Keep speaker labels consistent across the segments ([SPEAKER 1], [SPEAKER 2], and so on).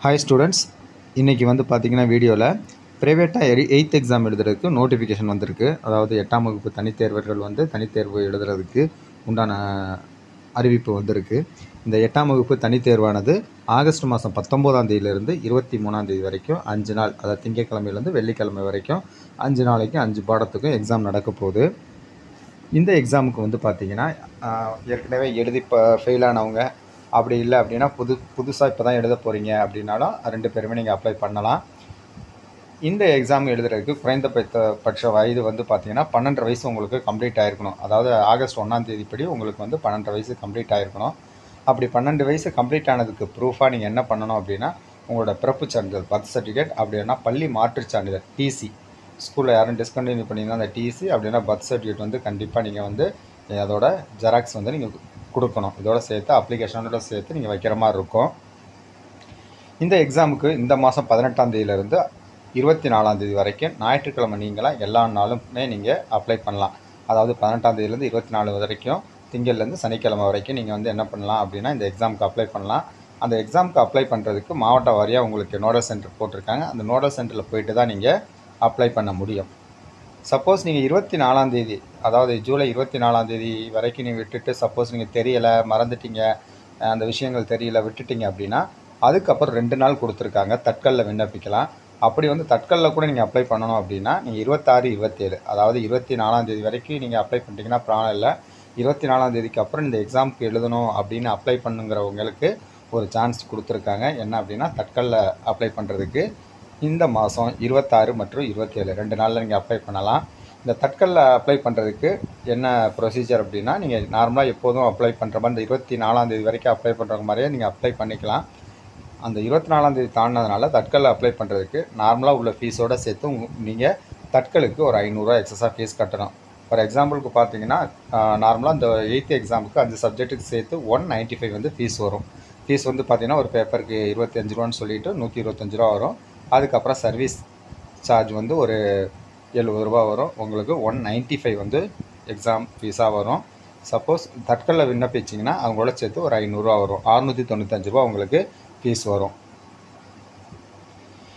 [SPEAKER 1] Hi students, இன்றைக்கி வந்து பார்த்திங்கன்னா வீடியோவில் ப்ரைவேட்டாக 8th எக்ஸாம் எழுதுறதுக்கு நோட்டிஃபிகேஷன் வந்திருக்கு. அதாவது 8ஆம் வகுப்பு தனித்தேர்வர்கள் வந்து தனித்தேர்வு எழுதுறதுக்கு உண்டான அறிவிப்பு வந்திருக்கு. இந்த 8ஆம் வகுப்பு தனித்தேர்வானது ஆகஸ்ட் மாதம் 19ஆம் தேதியிலிருந்து 23ஆம் தேதி வரைக்கும் 5 நாள், அதாவது திங்கட்கிழமையிலேருந்து வெள்ளிக்கிழமை வரைக்கும் 5 நாளைக்கு 5 பாடத்துக்கும் எக்ஸாம் நடக்க போகுது. இந்த எக்ஸாமுக்கு வந்து பார்த்திங்கன்னா ஏற்கனவே எழுதி ஃபெயிலானவங்க, அப்படி இல்லை அப்படின்னா புதுசாக இப்போ தான் எழுத போகிறீங்க அப்படின்னாலும் 2 பேருமே நீங்கள் அப்ளை பண்ணலாம். இந்த எக்ஸாம் எழுதுறதுக்கு குறைந்தபட்ச வயது வந்து பார்த்திங்கன்னா 12 வயசு உங்களுக்கு கம்ப்ளீட் ஆகிருக்கணும். அதாவது ஆகஸ்ட் 1ஆம் தேதிப்படி உங்களுக்கு வந்து 12 வயசு கம்ப்ளீட் ஆகிருக்கணும். அப்படி 12 வயசு கம்ப்ளீட் ஆனதுக்கு ப்ரூஃபாக நீங்கள் என்ன பண்ணணும் அப்படின்னா, உங்களோட பிறப்பு சான்றிதழ், பர்த் சர்டிஃபிகேட், அப்படின்னா பள்ளி மாற்றுச் சான்றிதழ், டிசி, ஸ்கூலில் யாரும் டிஸ்கண்டினியூ பண்ணியிருந்தால் அந்த டிசி, அப்படின்னா பர்த் சர்டிஃபிகேட் வந்து கண்டிப்பாக நீங்கள் வந்து அதோட ஜெராக்ஸ் வந்து நீங்கள் கொடுக்கணும். இதோட சேர்த்து அப்ளிகேஷனோட சேர்த்து நீங்கள் வைக்கிற மாதிரி இருக்கும். இந்த எக்ஸாமுக்கு இந்த மாதம் 18ஆம் தேதியிலேருந்து 24ஆம் தேதி வரைக்கும் ஞாயிற்றுக்கிழமை நீங்களாம் எல்லா நாளுமே நீங்கள் அப்ளை பண்ணலாம். அதாவது 18ஆம் தேதியிலேருந்து 24 வரைக்கும், திங்கள்லேருந்து சனிக்கிழமை வரைக்கும் நீங்கள் வந்து என்ன பண்ணலாம் அப்படின்னா இந்த எக்ஸாமுக்கு அப்ளை பண்ணலாம். அந்த எக்ஸாமுக்கு அப்ளை பண்ணுறதுக்கு மாவட்ட வாரியாக உங்களுக்கு நோடல் சென்டர் போட்டிருக்காங்க. அந்த நோடல் சென்டரில் போயிட்டு தான் நீங்கள் அப்ளை பண்ண முடியும். சப்போஸ் நீங்கள் 24ஆம் தேதி, அதாவது ஜூலை 24ஆம் தேதி வரைக்கும் நீங்கள் விட்டுட்டு, சப்போஸ் நீங்கள் தெரியலை, மறந்துட்டீங்க, அந்த விஷயங்கள் தெரியல, விட்டுட்டீங்க அப்படின்னா அதுக்கப்புறம் 2 நாள் கொடுத்துருக்காங்க, தட்கலில் விண்ணப்பிக்கலாம். அப்படி வந்து தட்கலில் கூட நீங்கள் அப்ளை பண்ணணும் அப்படின்னா நீங்கள் 26, 27, அதாவது 24ஆம் தேதி வரைக்கும் நீங்கள் அப்ளை பண்ணிட்டீங்கன்னா ப்ராப்ளம் இல்லை. 24ஆம் தேதிக்கு அப்புறம் இந்த எக்ஸாமுக்கு எழுதணும் அப்படின்னு அப்ளை பண்ணுங்கிறவங்களுக்கு ஒரு சான்ஸ் கொடுத்துருக்காங்க. என்ன அப்படின்னா தட்கலில் அப்ளை பண்ணுறதுக்கு இந்த மாதம் 26 மற்றும் 27 2 நாளில் நீங்கள் அப்ளை பண்ணலாம். இந்த தட்கலில் அப்ளை பண்ணுறதுக்கு என்ன ப்ரொசீஜர் அப்படின்னா, நீங்கள் நார்மலாக எப்போதும் அப்ளை பண்ணுற மாதிரி இந்த 24ஆம் தேதி வரைக்கும் அப்ளை பண்ணுற மாதிரியே நீங்கள் அப்ளை பண்ணிக்கலாம். அந்த 24ஆம் தேதி தாண்டினதுனால தட்கலில் அப்ளை பண்ணுறதுக்கு நார்மலாக உள்ள ஃபீஸோடு சேர்த்து நீங்கள் தட்கலுக்கு ஒரு 500 ரூபா எக்ஸஸாக ஃபீஸ் கட்டணும். ஃபார் எக்ஸாம்பிளுக்கு பார்த்தீங்கன்னா, நார்மலாக இந்த 8th எக்ஸாமுக்கு 5 சப்ஜெக்ட்டுக்கு சேர்த்து 195 வந்து ஃபீஸ் வரும். ஃபீஸ் வந்து பார்த்திங்கன்னா ஒரு பேப்பருக்கு 25 ரூபான்னு சொல்லிவிட்டு 125 ரூபா வரும். அதுக்கப்புறம் சர்வீஸ் சார்ஜ் வந்து ஒரு 70 ரூபா வரும். உங்களுக்கு 195 வந்து எக்ஸாம் ஃபீஸாக வரும். சப்போஸ் தட்கலில் விண்ணப்பிச்சிங்கன்னா அவங்களோட சேர்த்து ஒரு 500 ரூபா வரும். 695 ரூபா உங்களுக்கு ஃபீஸ் வரும்.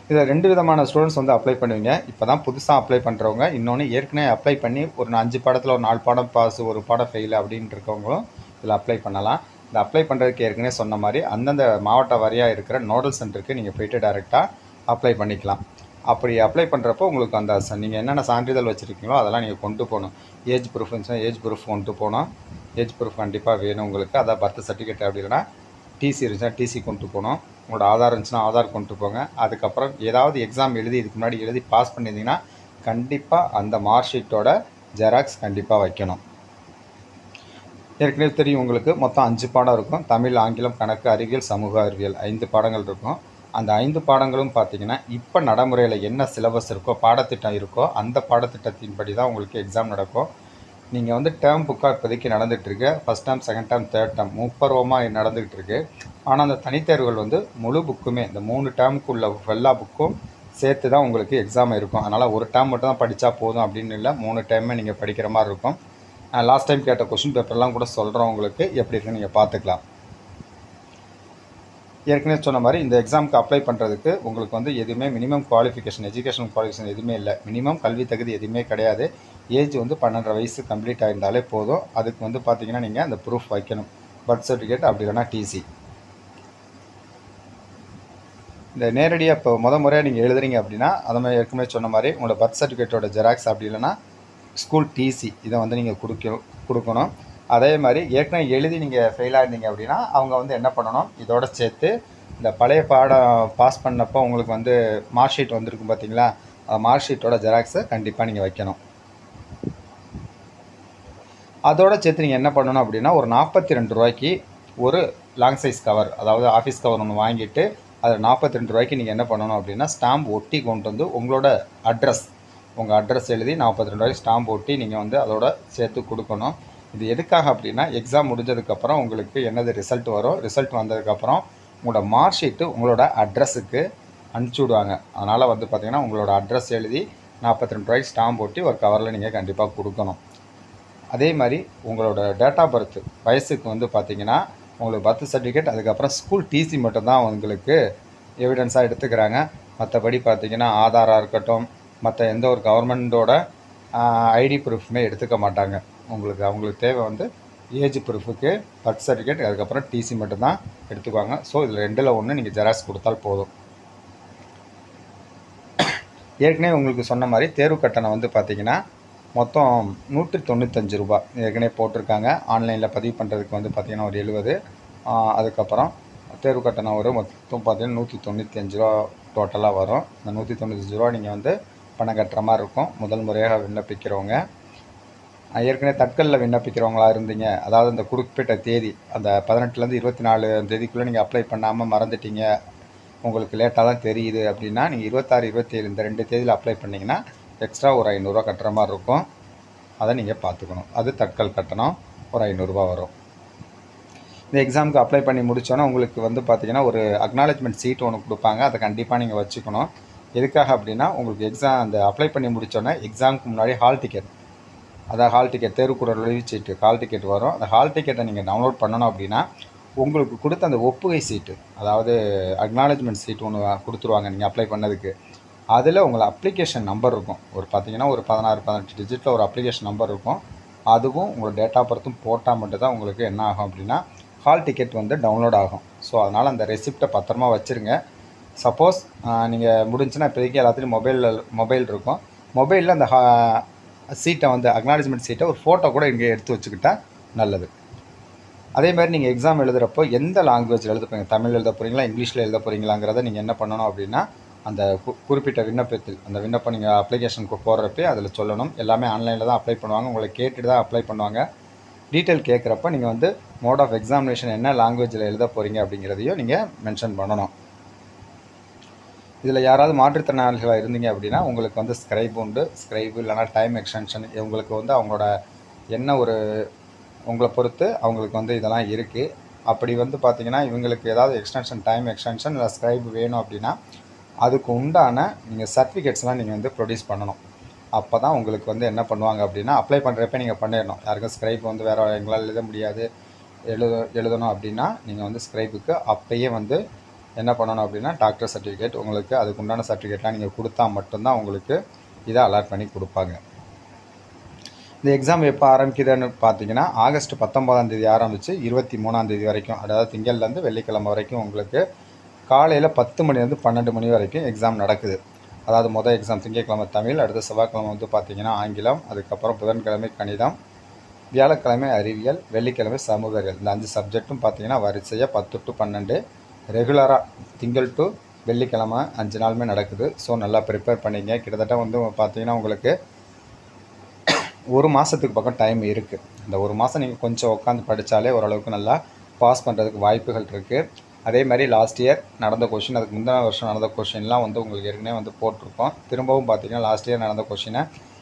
[SPEAKER 1] இதில் 2 விதமான ஸ்டூடெண்ட்ஸ் வந்து அப்ளை பண்ணுவீங்க. இப்போ தான் புதுசாக அப்ளை பண்ணுறவங்க, இன்னொன்று ஏற்கனவே அப்ளை பண்ணி ஒரு 5 பாடத்தில் ஒரு 4 பாடம் பாஸ், ஒரு பாடம் ஃபெயில் அப்படின்னு இருக்கவங்களும் இதில் அப்ளை பண்ணலாம். இந்த அப்ளை பண்ணுறதுக்கு ஏற்கனவே சொன்ன மாதிரி அந்தந்த மாவட்ட வாரியாக இருக்கிற நோடல் சென்டருக்கு நீங்கள் போய்ட்டு டைரெக்டாக அப்ளை பண்ணிக்கலாம். அப்படி அப்ளை பண்ணுறப்போ உங்களுக்கு அந்த நீங்கள் என்னென்ன சான்றிதழ் வச்சுருக்கீங்களோ அதெல்லாம் நீங்கள் கொண்டு போகணும். ஏஜ் ப்ரூஃப் இருந்துச்சுன்னா ஏஜ் ப்ரூஃப் கொண்டு போகணும். ஏஜ் ப்ரூஃப் கண்டிப்பாக வேணும் உங்களுக்கு. அதான் பர்த் சர்டிஃபிகேட் அப்படி இல்லைனா டிசி இருந்துச்சுன்னா டிசி கொண்டு போகணும். உங்களோட ஆதார் இருந்துச்சுன்னா ஆதார் கொண்டு போங்க. அதுக்கப்புறம் ஏதாவது எக்ஸாம் எழுதி இதுக்கு முன்னாடி எழுதி பாஸ் பண்ணியிருந்தீங்கன்னா கண்டிப்பாக அந்த மார்க் ஷீட்டோட ஜெராக்ஸ் கண்டிப்பாக வைக்கணும். ஏற்கனவே தெரியும் உங்களுக்கு, மொத்தம் 5 பாடம் இருக்கும். தமிழ், ஆங்கிலம், கணக்கு, அறிவியல், சமூக அறிவியல் 5 பாடங்கள் இருக்கும். அந்த 5 பாடங்களும் பார்த்திங்கன்னா இப்போ நடைமுறையில் என்ன சிலபஸ் இருக்கோ, பாடத்திட்டம் இருக்கோ, அந்த பாடத்திட்டத்தின்படி தான் உங்களுக்கு எக்ஸாம் நடக்கும். நீங்கள் வந்து டேர்ம் புக்காக இப்போதைக்கு நடந்துகிட்ருக்கு. First term, second term, third term முப்பருவமாக நடந்துகிட்டு இருக்கு. ஆனால் அந்த தனித்தேர்வுகள் வந்து முழு புக்குமே, இந்த 3 டேர்முக்கு உள்ள எல்லா புக்கும் சேர்த்து தான் உங்களுக்கு எக்ஸாம் இருக்கும். அதனால் ஒரு டேர்ம் மட்டும் தான் படித்தா போதும் அப்படின்னு இல்லை, 3 டைமே நீங்கள் படிக்கிற மாதிரி இருக்கும். லாஸ்ட் டைம் கேட்ட கொஷின் பேப்பர்லாம் கூட சொல்கிறோம் உங்களுக்கு, எப்படி இருக்குன்னு நீங்கள் பார்த்துக்கலாம். ஏற்கனவே சொன்ன மாதிரி இந்த எக்ஸாமுக்கு அப்ளை பண்ணுறதுக்கு உங்களுக்கு வந்து எதுவுமே மினிமம் குவாலிஃபிகேஷன், எஜுகேஷன் குவாலிஃபிகேஷன் எதுவுமே இல்லை. மினிமம் கல்வி தகுதி எதுவுமே கிடையாது. ஏஜ் வந்து 12 வயசு கம்ப்ளீட் ஆகிருந்தாலே போதும். அதுக்கு வந்து பார்த்திங்கன்னா நீங்கள் அந்த ப்ரூஃப் வைக்கணும், பர்த் சர்டிஃபிகேட் அப்படி இல்லைனா டிசி. இந்த நேரடியாக இப்போ முறையாக நீங்கள் எழுதுறீங்க அப்படின்னா அதை மாதிரி ஏற்கனவே சொன்ன மாதிரி உங்களோட பர்த் சர்டிஃபிகேட்டோட ஜெராக்ஸ் அப்படி இல்லைனா ஸ்கூல் டிசி இதை வந்து நீங்கள் கொடுக்கணும். அதே மாதிரி ஏற்கனவே எழுதி நீங்கள் ஃபெயிலாக இருந்தீங்க அப்படின்னா அவங்க வந்து என்ன பண்ணணும், இதோட சேர்த்து இந்த பழைய பாடம் பாஸ் பண்ணப்போ உங்களுக்கு வந்து மார்க் ஷீட் வந்திருக்கும் பார்த்தீங்களா, மார்க் ஷீட்டோட ஜெராக்ஸை கண்டிப்பாக நீங்கள் வைக்கணும். அதோட சேர்த்து நீங்கள் என்ன பண்ணணும் அப்படின்னா ஒரு 42 ரூபாய்க்கு ஒரு லாங் சைஸ் கவர், அதாவது ஆஃபீஸ் கவர் ஒன்று வாங்கிட்டு அதில் 42 ரூபாய்க்கு நீங்கள் என்ன பண்ணணும் அப்படின்னா ஸ்டாம்ப் ஒட்டி கொண்டு வந்து உங்களோட அட்ரஸ், உங்கள் அட்ரஸ் எழுதி 42 ரூபாய்க்கு ஸ்டாம்ப் ஒட்டி நீங்கள் வந்து அதோட சேர்த்து கொடுக்கணும். இது எதுக்காக அப்படின்னா எக்ஸாம் முடிஞ்சதுக்கப்புறம் உங்களுக்கு என்னது ரிசல்ட் வரும், ரிசல்ட் வந்ததுக்கப்புறம் உங்களோட மார்க் ஷீட்டு உங்களோட அட்ரஸுக்கு அனுப்பிச்சி விடுவாங்க. அதனால் வந்து பார்த்திங்கன்னா உங்களோட அட்ரஸ் எழுதி 42 ரூபாய்க்கு ஸ்டாம்ப் ஒட்டி ஒரு கவரில் நீங்கள் கண்டிப்பாக கொடுக்கணும். அதே மாதிரி உங்களோட டேட் ஆஃப் பர்த் வயசுக்கு வந்து பார்த்திங்கன்னா உங்களுக்கு பர்த் சர்டிஃபிகேட், அதுக்கப்புறம் ஸ்கூல் டிசி மட்டும்தான் உங்களுக்கு எவிடன்ஸாக எடுத்துக்கிறாங்க. மற்றபடி பார்த்திங்கன்னா ஆதாராக இருக்கட்டும், மற்ற எந்த ஒரு கவர்மெண்ட்டோட ஐடி ப்ரூஃப்மே எடுத்துக்க மாட்டாங்க. அவங்களுக்கு தேவை வந்து ஏஜ் ப்ரூஃபுக்கு பர்த் சர்டிஃபிகேட், அதுக்கப்புறம் டிசி மட்டும்தான் எடுத்துக்குவாங்க. ஸோ இதில் 2ல் 1 நீங்கள் ஜெராக்ஸ் கொடுத்தால் போதும். ஏற்கனவே உங்களுக்கு சொன்ன மாதிரி தேர்வு கட்டணம் வந்து பார்த்திங்கன்னா மொத்தம் 195 ரூபா ஏற்கனவே போட்டிருக்காங்க. ஆன்லைனில் பதிவு பண்ணுறதுக்கு வந்து பார்த்திங்கன்னா ஒரு 70, அதுக்கப்புறம் தேர்வு கட்டணம் ஒரு மொத்தம் பார்த்திங்கன்னா 195 ரூபா டோட்டலாக வரும். இந்த 195 ரூபா நீங்கள் வந்து பணம் கட்டுற மாதிரி இருக்கும். முதல் முறையாக விண்ணப்பிக்கிறவங்க, ஏற்கனவே தட்கலில் விண்ணப்பிக்கிறவங்களா இருந்தீங்க, அதாவது இந்த குறிப்பிட்ட தேதி அந்த 18லேருந்து 24 தேதிக்குள்ளே நீங்கள் அப்ளை பண்ணாமல் மறந்துட்டீங்க, உங்களுக்கு லேட்டாக தான் தெரியுது அப்படின்னா, நீங்கள் 26, 27 இந்த 2 தேதியில் அப்ளை பண்ணிங்கன்னா எக்ஸ்ட்ரா ஒரு 500 ரூபா கட்டுற மாதிரி இருக்கும். அதை நீங்கள் பார்த்துக்கணும். அது தட்கல் கட்டணம் ஒரு 500 ரூபா வரும். இந்த எக்ஸாமுக்கு அப்ளை பண்ணி முடித்தோன்னே உங்களுக்கு வந்து பார்த்திங்கன்னா ஒரு அக்னாலஜ்மெண்ட் சீட் ஒன்று கொடுப்பாங்க. அதை கண்டிப்பாக நீங்கள் வச்சுக்கணும். எதுக்காக அப்படின்னா, உங்களுக்கு அந்த அப்ளை பண்ணி முடித்தோன்னே எக்ஸாமுக்கு முன்னாடி ஹால் டிக்கெட், அதாவது ஹால் டிக்கெட், தேர்வுக்கூட நுழைவுச்சீட்டு ஹால் டிக்கெட் வரும். அந்த ஹால் டிக்கெட்டை நீங்கள் டவுன்லோட் பண்ணணும் அப்படின்னா, உங்களுக்கு கொடுத்த அந்த ஒப்புகை சீட்டு, அதாவது அக்னாலஜ்மெண்ட் சீட் ஒன்று கொடுத்துருவாங்க நீங்கள் அப்ளை பண்ணதுக்கு. அதில் உங்களை அப்ளிகேஷன் நம்பர் இருக்கும். ஒரு பார்த்திங்கன்னா ஒரு 16-18 டிஜிட்டில் ஒரு அப்ளிகேஷன் நம்பர் இருக்கும். அதுவும் உங்களோட டேட் ஆஃப் பர்த்தும் போட்டால் மட்டும்தான் உங்களுக்கு என்ன ஆகும் அப்படின்னா ஹால் டிக்கெட் வந்து டவுன்லோட் ஆகும். ஸோ அதனால் அந்த ரெசிப்டை பத்திரமா வச்சுருங்க. சப்போஸ் நீங்கள் முடிஞ்சுன்னா இப்போதைக்கு எல்லாத்துலேயும் மொபைல் இருக்கும். மொபைலில் அந்த சீட்டை வந்து அக்னாலஜ்மெண்ட் சீட்டை ஒரு ஃபோட்டோ கூட இங்கே எடுத்து வச்சுக்கிட்டால் நல்லது. அதே மாதிரி நீங்கள் எக்ஸாம் எழுதுகிறப்போ எந்த லாங்குவேஜில் எழுத போகிறீங்க, தமிழ் எழுத போகிறீங்களா, இங்கிலீஷில் எழுத போகிறீங்களாங்கிறத நீங்கள் என்ன பண்ணணும் அப்படின்னா, அந்த குறிப்பிட்ட விண்ணப்பத்தில் அந்த விண்ணப்பம் நீங்கள் அப்ளிகேஷனுக்கு போடுறப்பே அதில் சொல்லணும். எல்லாமே ஆன்லைனில் தான் அப்ளை பண்ணுவாங்க. உங்களை கேட்டுட்டு தான் அப்ளை பண்ணுவாங்க. டீட்டெயில் கேட்குறப்ப நீங்கள் வந்து மோட் ஆஃப் எக்ஸாமினேஷன் என்ன லாங்குவேஜில் எழுத போகிறீங்க அப்படிங்கிறதையும் நீங்கள் மென்ஷன் பண்ணணும். இதில் யாராவது மாற்றுத்திறனாளிகளாக இருந்தீங்க அப்படின்னா உங்களுக்கு வந்து ஸ்க்ரைப் உண்டு. ஸ்க்ரைப் இல்லைனா டைம் எக்ஸ்டென்ஷன், உங்களுக்கு வந்து அவங்களோட என்ன ஒரு உங்களை பொறுத்து அவங்களுக்கு வந்து இதெல்லாம் இருக்குது. அப்படி வந்து பார்த்திங்கன்னா இவங்களுக்கு ஏதாவது எக்ஸ்டென்ஷன், டைம் எக்ஸ்டென்ஷன் இல்லை ஸ்க்ரைப் வேணும் அப்படின்னா அதுக்கு உண்டான நீங்கள் சர்டிஃபிகேட்ஸ்லாம் நீங்கள் வந்து ப்ரொடியூஸ் பண்ணணும். அப்போ தான் உங்களுக்கு வந்து என்ன பண்ணுவாங்க அப்படின்னா, அப்ளை பண்ணுறப்ப நீங்கள் பண்ணிடணும். யாருக்கும் ஸ்க்ரைப் வந்து வேறு எங்களால் எழுத முடியாது, எழுதணும் அப்படின்னா நீங்கள் வந்து ஸ்க்ரைப்புக்கு அப்போயே வந்து என்ன பண்ணணும் அப்படின்னா டாக்டர் சர்டிஃபிகேட், உங்களுக்கு அதுக்கு உண்டான சர்டிஃபிகேட்லாம் நீங்கள் கொடுத்தா மட்டும்தான் உங்களுக்கு இதை அலாட் பண்ணி கொடுப்பாங்க. இந்த எக்ஸாம் எப்போ ஆரம்பிக்குதுன்னு பார்த்தீங்கன்னா ஆகஸ்ட் 19ஆம் தேதி ஆரம்பித்து 23ஆம் தேதி வரைக்கும், அதாவது திங்கள்லேருந்து வெள்ளிக்கிழமை வரைக்கும் உங்களுக்கு காலையில் 10 மணிலேருந்து 12 மணி வரைக்கும் எக்ஸாம் நடக்குது. அதாவது மொதல் எக்ஸாம் திங்கட்கிழமை தமிழ், அடுத்த செவ்வாய்க்கிழமை வந்து பார்த்திங்கன்னா ஆங்கிலம், அதுக்கப்புறம் புதன்கிழமை கணிதம், வியாழக்கிழமை அறிவியல், வெள்ளிக்கிழமை சமூக அறிவியல். இந்த 5 சப்ஜெக்ட்டும் பார்த்திங்கன்னா வரிசையாக 10 to 12 ரெகுலராக திங்கள் டு வெள்ளிக்கிழமை 5 நாளுமே நடக்குது. ஸோ நல்லா ப்ரிப்பேர் பண்ணிங்க. கிட்டத்தட்ட வந்து பார்த்திங்கன்னா உங்களுக்கு ஒரு மாதத்துக்கு பக்கம் டைம் இருக்குது. இந்த ஒரு மாதம் நீங்கள் கொஞ்சம் உட்காந்து படித்தாலே ஓரளவுக்கு நல்லா பாஸ் பண்ணுறதுக்கு வாய்ப்புகள் இருக்குது. அதே மாதிரி லாஸ்ட் இயர் நடந்த கொஷின், அதுக்கு முந்தின வருஷம் நடந்த கொஷின்லாம் வந்து உங்களுக்கு ஏற்கனவே வந்து போட்டிருக்கோம். திரும்பவும் பார்த்திங்கன்னா லாஸ்ட் இயர் நடந்த கொஷினை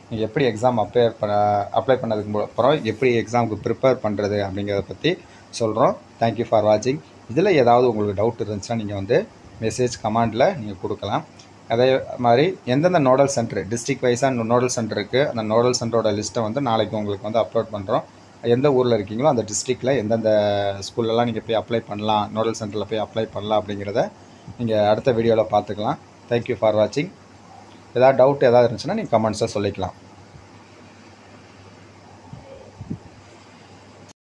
[SPEAKER 1] நீங்கள் எப்படி எக்ஸாம் அப்ளை பண்ணதுக்கு அப்புறம் எப்படி எக்ஸாமுக்கு ப்ரிப்பேர் பண்ணுறது அப்படிங்கிறத பற்றி சொல்கிறோம். தேங்க்யூ ஃபார் வாட்சிங். இதில் ஏதாவது உங்களுக்கு டவுட் இருந்துச்சுன்னா நீங்கள் வந்து மெசேஜ் கமெண்டில் நீங்கள் கொடுக்கலாம். அதே மாதிரி எந்தெந்த நோடல் சென்டர் டிஸ்ட்ரிக்ட் வைஸாக நோடல் சென்டர் இருக்குது, அந்த நோடல் சென்டரோட லிஸ்ட்டை வந்து நாளைக்கு உங்களுக்கு வந்து அப்லோட் பண்ணுறோம். எந்த ஊரில் இருக்கீங்களோ அந்த டிஸ்ட்ரிக்டில் எந்தெந்த ஸ்கூல்லலாம் நீங்கள் போய் அப்ளை பண்ணலாம், நோடல் சென்டரில் போய் அப்ளை பண்ணலாம் அப்படிங்கிறத நீங்கள் அடுத்த வீடியோவில் பார்த்துக்கலாம். தேங்க்யூ ஃபார் வாட்சிங். ஏதாவது டவுட் ஏதாவது இருந்துச்சுன்னா நீங்கள் கமெண்ட்ஸை சொல்லிக்கலாம்.